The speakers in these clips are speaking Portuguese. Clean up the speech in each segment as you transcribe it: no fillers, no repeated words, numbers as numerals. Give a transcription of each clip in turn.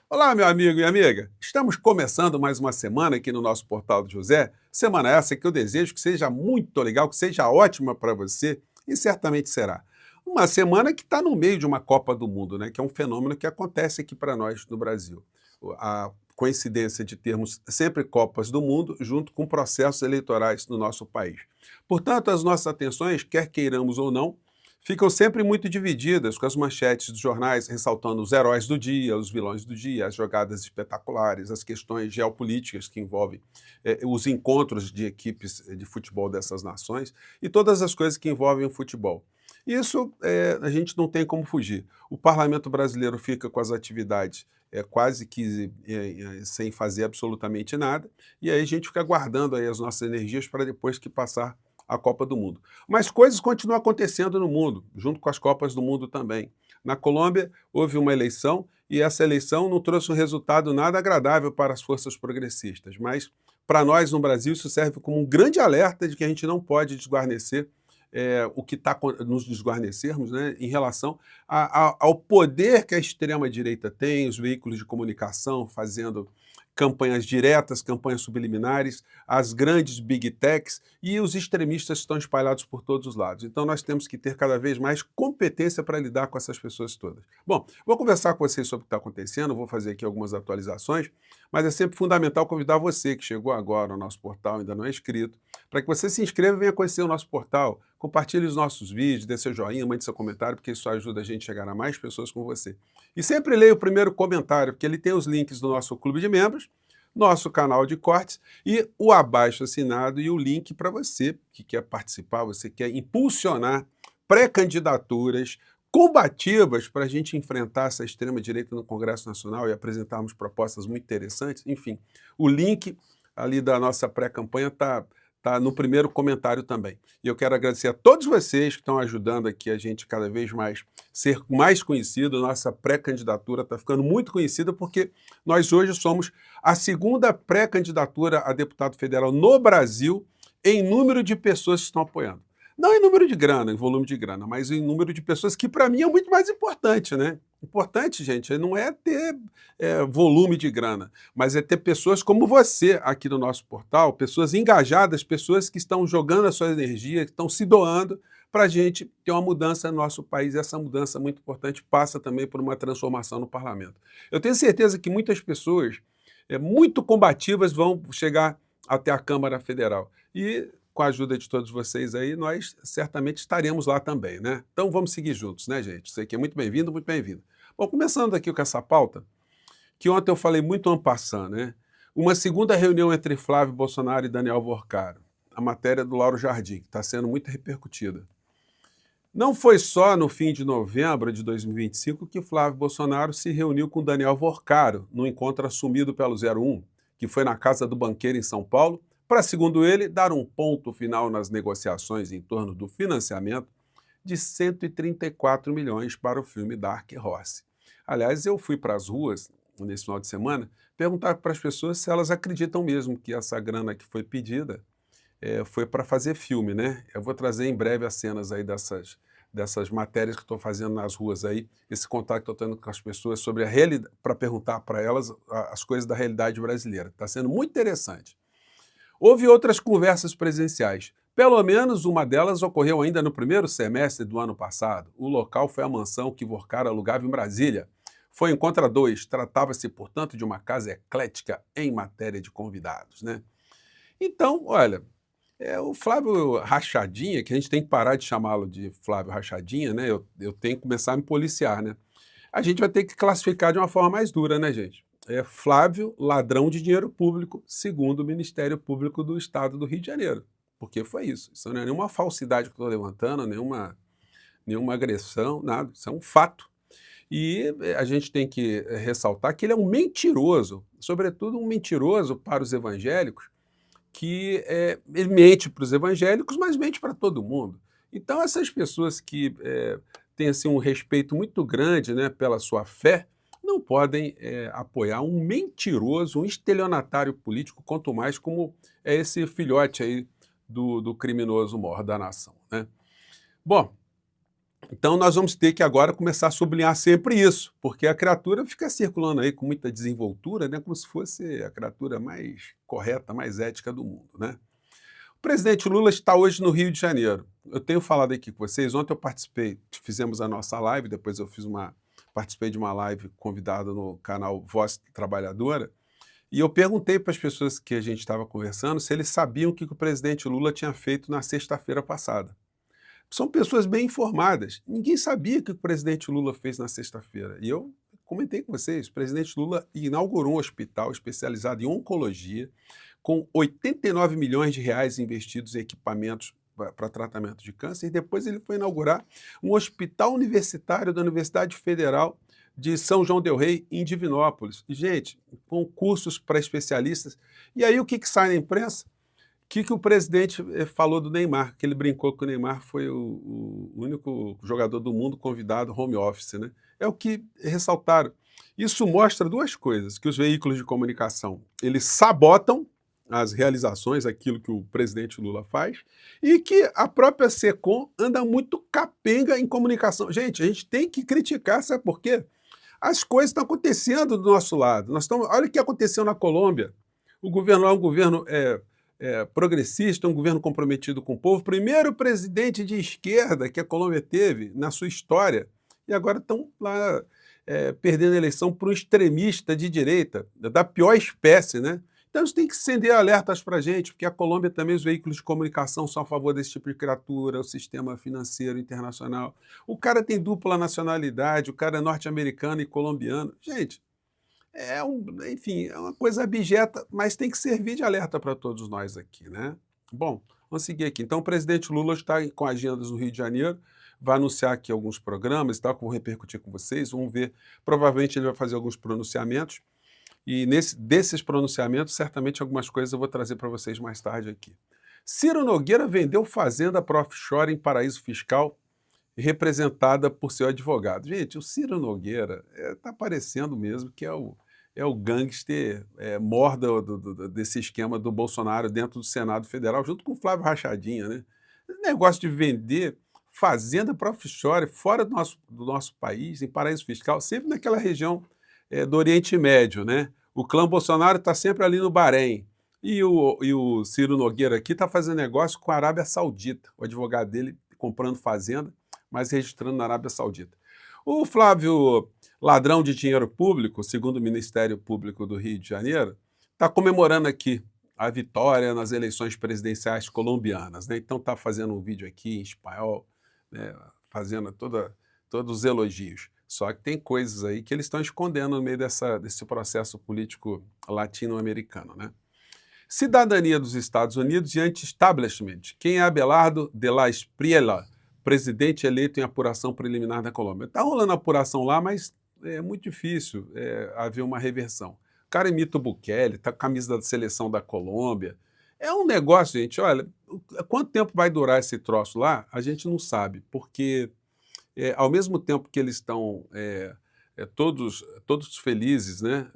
Olá, meu amigo e amiga. Estamos começando mais uma semana aqui no nosso Portal do José. Semana essa que eu desejo que seja muito legal, que seja ótima para você e certamente será. Uma semana que está no meio de uma Copa do Mundo, né? Que é um fenômeno que acontece aqui para nós no Brasil. A coincidência de termos sempre Copas do Mundo junto com processos eleitorais no nosso país. Portanto, as nossas atenções, quer queiramos ou não, ficam sempre muito divididas, com as manchetes dos jornais ressaltando os heróis do dia, os vilões do dia, as jogadas espetaculares, as questões geopolíticas que envolvem os encontros de equipes de futebol dessas nações e todas as coisas que envolvem o futebol. Isso a gente não tem como fugir. O parlamento brasileiro fica com as atividades quase que sem fazer absolutamente nada, e aí a gente fica guardando aí as nossas energias para depois que passar a Copa do Mundo. Mas coisas continuam acontecendo no mundo, junto com as Copas do Mundo também. Na Colômbia, houve uma eleição e essa eleição não trouxe um resultado nada agradável para as forças progressistas. Mas, para nós no Brasil, isso serve como um grande alerta de que a gente não pode desguarnecer o que está nos desguarnecermos, né, em relação ao poder que a extrema-direita tem, os veículos de comunicação fazendo campanhas diretas, campanhas subliminares, as grandes big techs e os extremistas estão espalhados por todos os lados. Então nós temos que ter cada vez mais competência para lidar com essas pessoas todas. Bom, vou conversar com vocês sobre o que está acontecendo, vou fazer aqui algumas atualizações, mas é sempre fundamental convidar você que chegou agora ao nosso portal, ainda não é inscrito, para que você se inscreva e venha conhecer o nosso portal, compartilhe os nossos vídeos, dê seu joinha, mande seu comentário, porque isso ajuda a gente a chegar a mais pessoas como você. E sempre leia o primeiro comentário, porque ele tem os links do nosso clube de membros, nosso canal de cortes e o abaixo assinado e o link para você que quer participar, você quer impulsionar pré-candidaturas combativas para a gente enfrentar essa extrema-direita no Congresso Nacional e apresentarmos propostas muito interessantes. Enfim, o link ali da nossa pré-campanha está no primeiro comentário também. E eu quero agradecer a todos vocês que estão ajudando aqui a gente cada vez mais ser mais conhecido. Nossa pré-candidatura está ficando muito conhecida porque nós hoje somos a segunda pré-candidatura a deputado federal no Brasil em número de pessoas que estão apoiando. Não em número de grana, em volume de grana, mas em número de pessoas, que para mim é muito mais importante, né? Importante, gente, não é ter volume de grana, mas é ter pessoas como você aqui no nosso portal, pessoas engajadas, pessoas que estão jogando a sua energia, que estão se doando para a gente ter uma mudança no nosso país. E essa mudança muito importante passa também por uma transformação no parlamento. Eu tenho certeza que muitas pessoas muito combativas vão chegar até a Câmara Federal. E com a ajuda de todos vocês aí, nós certamente estaremos lá também, né? Então vamos seguir juntos, né, gente? Você que é muito bem-vindo, muito bem-vindo. Bom, começando aqui com essa pauta, que ontem eu falei muito en passant, né? Uma segunda reunião entre Flávio Bolsonaro e Daniel Worcaro, a matéria do Lauro Jardim, que está sendo muito repercutida. Não foi só no fim de novembro de 2025 que Flávio Bolsonaro se reuniu com Daniel Worcaro, no encontro assumido pelo 01, que foi na casa do banqueiro em São Paulo, para, segundo ele, dar um ponto final nas negociações em torno do financiamento de 134 milhões para o filme Dark Horse. Aliás, eu fui para as ruas nesse final de semana perguntar para as pessoas se elas acreditam mesmo que essa grana que foi pedida foi para fazer filme, né? Eu vou trazer em breve as cenas aí dessas matérias que estou fazendo nas ruas aí, esse contato que estou tendo com as pessoas sobre a realidade, para perguntar para elas as coisas da realidade brasileira. Está sendo muito interessante. Houve outras conversas presenciais. Pelo menos uma delas ocorreu ainda no primeiro semestre do ano passado. O local foi a mansão que Worcaro alugava em Brasília. Foi em Encontra 2. Tratava-se, portanto, de uma casa eclética em matéria de convidados, né? Então, olha, o Flávio Rachadinha, que a gente tem que parar de chamá-lo de Flávio Rachadinha, né? Eu tenho que começar a me policiar, né? A gente vai ter que classificar de uma forma mais dura, né, gente? É Flávio, ladrão de dinheiro público, segundo o Ministério Público do Estado do Rio de Janeiro. Porque foi isso. Isso não é nenhuma falsidade que eu estou levantando, nenhuma agressão, nada. Isso é um fato. E a gente tem que ressaltar que ele é um mentiroso, sobretudo um mentiroso para os evangélicos, que ele mente para os evangélicos, mas mente para todo mundo. Então, essas pessoas que têm assim, um respeito muito grande, né, pela sua fé, não podem apoiar um mentiroso, um estelionatário político, quanto mais como é esse filhote aí do criminoso maior da nação, né? Bom, Então nós vamos ter que agora começar a sublinhar sempre isso, porque a criatura fica circulando aí com muita desenvoltura, né, como se fosse a criatura mais correta, mais ética do mundo, né. O presidente Lula está hoje no Rio de Janeiro. Eu tenho falado aqui com vocês, ontem eu participei, fizemos a nossa live, depois eu participei de uma live convidado no canal Voz Trabalhadora, e eu perguntei para as pessoas que a gente estava conversando se eles sabiam o que o presidente Lula tinha feito na sexta-feira passada. São pessoas bem informadas. Ninguém sabia o que o presidente Lula fez na sexta-feira. E eu comentei com vocês, o presidente Lula inaugurou um hospital especializado em oncologia, com 89 milhões de reais investidos em equipamentos para tratamento de câncer, e depois ele foi inaugurar um hospital universitário da Universidade Federal de São João del Rei, em Divinópolis. E, gente, com cursos para especialistas. E aí o que sai na imprensa? Que o presidente falou do Neymar, que ele brincou que o Neymar foi o único jogador do mundo convidado home office, né? É o que ressaltaram. Isso mostra duas coisas, que os veículos de comunicação, eles sabotam as realizações, aquilo que o presidente Lula faz, e que a própria SECOM anda muito capenga em comunicação. Gente, a gente tem que criticar, sabe por quê? As coisas estão acontecendo do nosso lado. Olha o que aconteceu na Colômbia. O governo lá é um governo progressista, um governo comprometido com o povo, primeiro presidente de esquerda que a Colômbia teve na sua história, e agora estão lá perdendo a eleição para um extremista de direita, da pior espécie, né? Então isso tem que acender alertas para a gente, porque a Colômbia também, os veículos de comunicação são a favor desse tipo de criatura, o sistema financeiro internacional. O cara tem dupla nacionalidade, o cara é norte-americano e colombiano. Gente, enfim, é uma coisa abjeta, mas tem que servir de alerta para todos nós aqui, né? Bom, vamos seguir aqui. Então, o presidente Lula está com agendas no Rio de Janeiro, vai anunciar aqui alguns programas e tal, que eu vou repercutir com vocês, vamos ver. Provavelmente ele vai fazer alguns pronunciamentos, e desses pronunciamentos, certamente algumas coisas eu vou trazer para vocês mais tarde aqui. Ciro Nogueira vendeu fazenda para offshore em paraíso fiscal, representada por seu advogado. Gente, o Ciro Nogueira está parecendo mesmo que é o gangster mor desse esquema do Bolsonaro dentro do Senado Federal, junto com o Flávio Rachadinha, né? Esse negócio de vender fazenda para offshore, fora do nosso país, em paraíso fiscal, sempre naquela região do Oriente Médio, né? O clã Bolsonaro está sempre ali no Bahrein. E o Ciro Nogueira aqui está fazendo negócio com a Arábia Saudita, o advogado dele comprando fazenda, mas registrando na Arábia Saudita. O Flávio, ladrão de dinheiro público, segundo o Ministério Público do Rio de Janeiro, está comemorando aqui a vitória nas eleições presidenciais colombianas, né? Então está fazendo um vídeo aqui em espanhol, né, fazendo todos os elogios. Só que tem coisas aí que eles estão escondendo no meio desse processo político latino-americano, né? Cidadania dos Estados Unidos e anti-establishment. Quem é Abelardo de la Espriella, presidente eleito em apuração preliminar da Colômbia? Está rolando apuração lá, mas é muito difícil haver uma reversão. O cara imita o Bukele, está com a camisa da seleção da Colômbia. É um negócio, gente, olha, quanto tempo vai durar esse troço lá, a gente não sabe, porque ao mesmo tempo que eles estão todos felizes, né,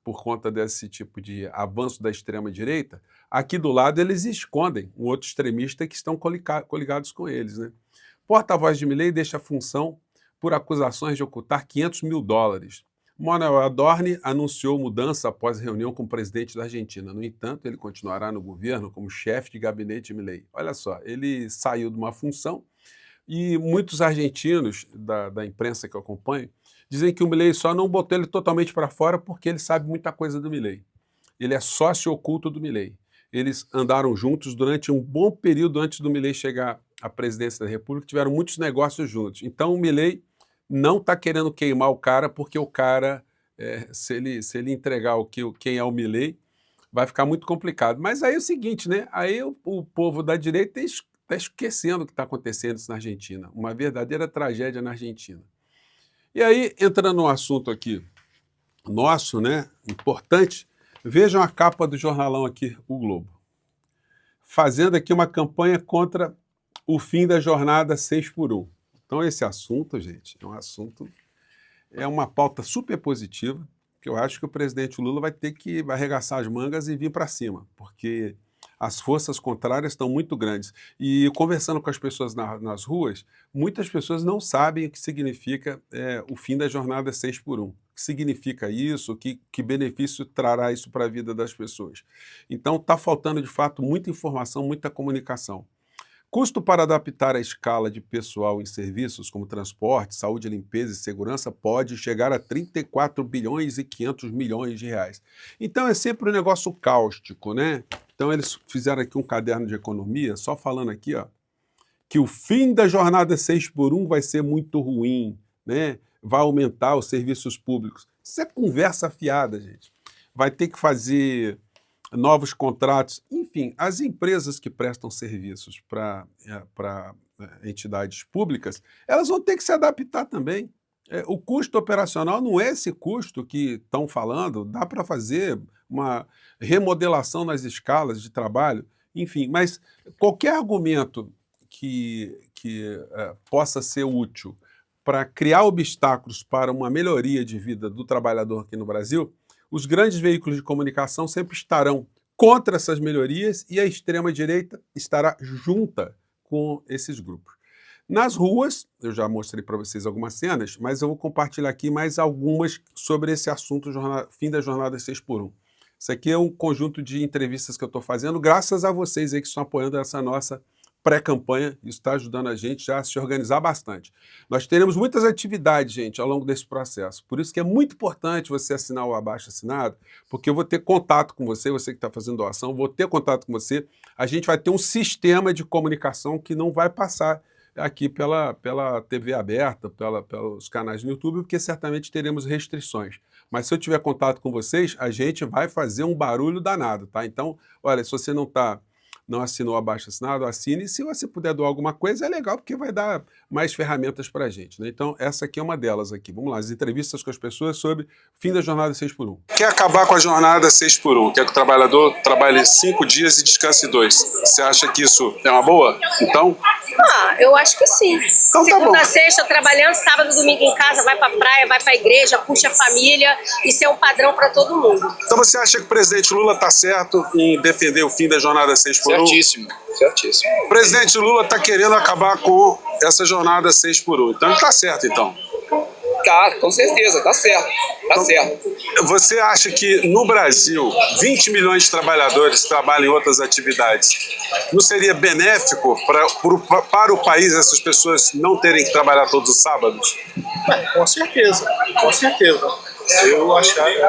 por conta desse tipo de avanço da extrema-direita, aqui do lado eles escondem um outro extremista que estão coligados com eles, né? Porta-voz de Milei deixa a função por acusações de ocultar 500 mil dólares. Manuel Adorni anunciou mudança após reunião com o presidente da Argentina. No entanto, ele continuará no governo como chefe de gabinete de Milei. Olha só, ele saiu de uma função e muitos argentinos da imprensa que eu acompanho dizem que o Milei só não botou ele totalmente para fora porque ele sabe muita coisa do Milei. Ele é sócio oculto do Milei. Eles andaram juntos durante um bom período antes do Milei chegar à presidência da República, tiveram muitos negócios juntos. Então o Milei não está querendo queimar o cara, porque o cara, se ele entregar quem é o Milei, vai ficar muito complicado. Mas aí é o seguinte, né? Aí o povo da direita está esquecendo o que está acontecendo isso na Argentina. Uma verdadeira tragédia na Argentina. E aí, entrando num assunto aqui nosso, né, importante, vejam a capa do jornalão aqui, o Globo. Fazendo aqui uma campanha contra o fim da jornada 6x1. Então esse assunto, gente, é uma pauta super positiva, que eu acho que o presidente Lula vai ter que arregaçar as mangas e vir para cima, porque As forças contrárias estão muito grandes. E conversando com as pessoas nas ruas, muitas pessoas não sabem o que significa o fim da jornada 6x1. O que significa isso, que benefício trará isso para a vida das pessoas. Então, está faltando, de fato, muita informação, muita comunicação. Custo para adaptar a escala de pessoal em serviços como transporte, saúde, limpeza e segurança pode chegar a 34 bilhões e 500 milhões de reais. Então é sempre um negócio cáustico, né? Então eles fizeram aqui um caderno de economia, só falando aqui, ó, que o fim da jornada 6x1 vai ser muito ruim, né? Vai aumentar os serviços públicos. Isso é conversa fiada, gente. Vai ter que fazer novos contratos, enfim, as empresas que prestam serviços para entidades públicas, elas vão ter que se adaptar também. O custo operacional não é esse custo que estão falando, dá para fazer uma remodelação nas escalas de trabalho, enfim, mas qualquer argumento que possa ser útil para criar obstáculos para uma melhoria de vida do trabalhador aqui no Brasil, os grandes veículos de comunicação sempre estarão contra essas melhorias e a extrema-direita estará junta com esses grupos. Nas ruas, eu já mostrei para vocês algumas cenas, mas eu vou compartilhar aqui mais algumas sobre esse assunto, fim da jornada 6x1. Isso aqui é um conjunto de entrevistas que eu estou fazendo, graças a vocês aí que estão apoiando essa nossa pré-campanha. Isso está ajudando a gente já a se organizar bastante. Nós teremos muitas atividades, gente, ao longo desse processo. Por isso que é muito importante você assinar o abaixo-assinado, porque eu vou ter contato com você, você que está fazendo doação, vou ter contato com você. A gente vai ter um sistema de comunicação que não vai passar aqui pela TV aberta, pelos canais no YouTube, porque certamente teremos restrições. Mas se eu tiver contato com vocês, a gente vai fazer um barulho danado, tá? Então, olha, se você não assinou abaixo-assinado, assine. E se você puder doar alguma coisa, é legal, porque vai dar mais ferramentas para a gente, né? Então, essa aqui é uma delas aqui. Vamos lá, as entrevistas com as pessoas sobre o fim da jornada 6x1. Quer acabar com a jornada 6x1? Quer que o trabalhador trabalhe 5 dias e descanse 2? Você acha que isso é uma boa? Então... eu acho que sim. Então, Segunda a sexta, trabalhando, sábado, domingo em casa, vai pra praia, vai pra igreja, curte a família. Isso é um padrão para todo mundo. Então você acha que o presidente Lula está certo em defender o fim da jornada 6x1? Certíssimo, certíssimo. O presidente Lula está querendo acabar com essa jornada 6x1. Então ele está certo, então. Tá, com certeza, tá certo. Tá certo. Você acha que no Brasil 20 milhões de trabalhadores trabalham em outras atividades? Não seria benéfico para o país essas pessoas não terem que trabalhar todos os sábados? Com certeza, com certeza. Eu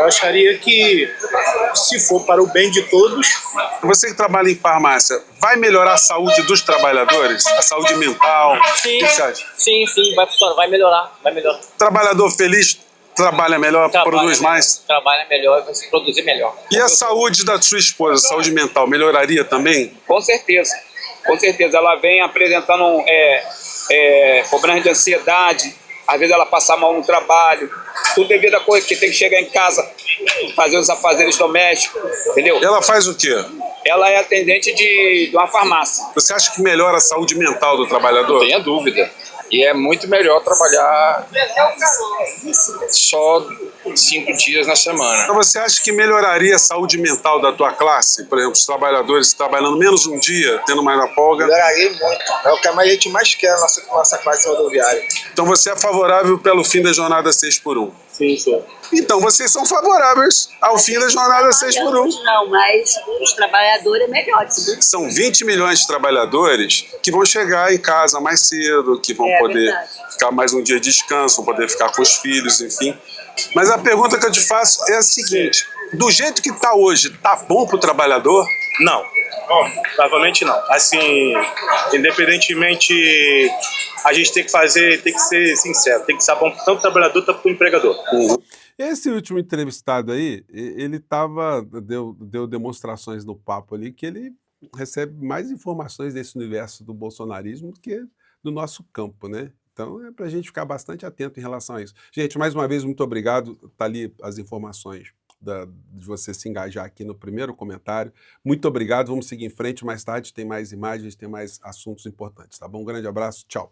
acharia que, se for para o bem de todos... Você que trabalha em farmácia, vai melhorar a saúde dos trabalhadores? A saúde mental? Sim, O que você acha? sim, vai funcionar, vai melhorar, vai melhorar. Trabalhador feliz trabalha melhor, produz mais? Trabalha melhor, vai se produzir melhor. E a saúde da sua esposa, a saúde mental, melhoraria também? Com certeza, com certeza. Ela vem apresentando problemas de ansiedade, às vezes ela passa mal no trabalho, tudo devido a coisa que tem que chegar em casa, fazer os afazeres domésticos, entendeu? Ela faz o quê? Ela é atendente de uma farmácia. Você acha que melhora a saúde mental do trabalhador? Não tenha dúvida. E é muito melhor trabalhar só 5 dias na semana. Então você acha que melhoraria a saúde mental da tua classe? Por exemplo, os trabalhadores trabalhando menos um dia, tendo mais uma folga? Melhoraria muito. É o que a gente mais quer na nossa classe rodoviária. Então você é favorável pelo fim da jornada 6x1? Sim, sim. Então vocês são favoráveis ao fim da jornada 6x1. Não, mas os trabalhadores é melhor. São 20 milhões de trabalhadores que vão chegar em casa mais cedo, que vão poder ficar mais um dia de descanso, vão poder ficar com os filhos, enfim. Mas a pergunta que eu te faço é a seguinte: do jeito que está hoje, tá bom para o trabalhador? Não, provavelmente não. Assim, independentemente, a gente tem que ser sincero, tem que ser bom tanto o trabalhador quanto o empregador. Esse último entrevistado aí, ele deu demonstrações no papo ali que ele recebe mais informações desse universo do bolsonarismo do que do nosso campo, né? Então é para a gente ficar bastante atento em relação a isso. Gente, mais uma vez, muito obrigado. Tá ali as informações de você se engajar aqui no primeiro comentário. Muito obrigado, vamos seguir em frente. Mais tarde tem mais imagens, tem mais assuntos importantes, tá bom? Um grande abraço, tchau.